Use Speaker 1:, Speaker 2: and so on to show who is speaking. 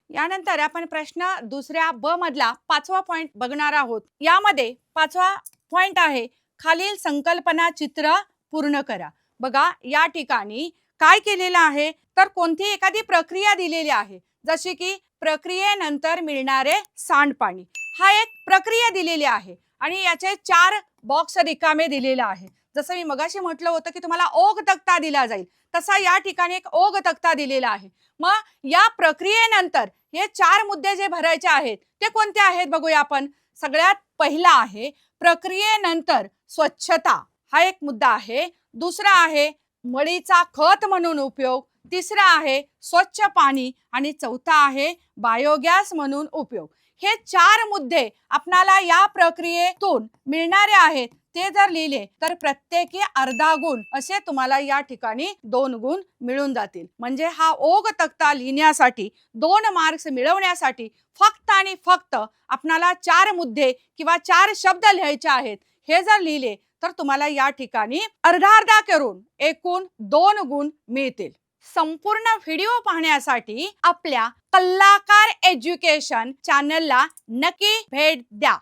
Speaker 1: यानंतर आपण प्रश्न दुसऱ्या ब मधला 5वा पॉइंट बघणार आहोत। यामध्ये 5वा पॉइंट आहे खालील संकल्पना चित्र पूर्ण करा। बघा या ठिकाणी काय केलेलं आहे तर कोणती एखादी प्रक्रिया दिलेली आहे, जशी की प्रक्रियेनंतर मिळणारे सांडपाणी। हा एक प्रक्रिया दिलेली आहे आणि याचे 4 बॉक्स रिकामे दिलेले आहे। जसं मी मगाशी म्हटलं होतं की तुम्हाला ओघ तक्ता दिला जाईल, तसा या ठिकाणी एक ओघ तक्ता दिलेला आहे। मग या प्रक्रियेनंतर हे 4 मुद्दे जे भरायचे आहेत ते कोणते आहेत बघूया आपण। सगळ्यात पहिला आहे प्रक्रियेनंतर स्वच्छता, हा एक मुद्दा आहे। दुसरा आहे मळीचा खत म्हणून उपयोग, तिसरा आहे स्वच्छ पाणी आणि चौथा आहे बायोगॅस म्हणून उपयोग। हे 4 मुद्दे आपणाला या प्रक्रियेतून मिळणारे आहेत ते जर लिहिले तर प्रत्येकी अर्धा गुण असे तुम्हाला या ठिकाणी 2 गुण मिळून जातील। म्हणजे हा ओघ तक्ता लिहिण्यासाठी 2 मार्क्स मिळवण्यासाठी फक्त आणि फक्त आपणाला 4 मुद्दे किंवा 4 शब्द लिहायचे आहेत। हे जर लिहिले तर तुम्हाला या ठिकाणी अर्धा अर्धा करून एकूण 2 गुण मिळतील। संपूर्ण व्हिडिओ पाहण्यासाठी आपल्या कलाकार एज्युकेशन चॅनलला नक्की भेट द्या।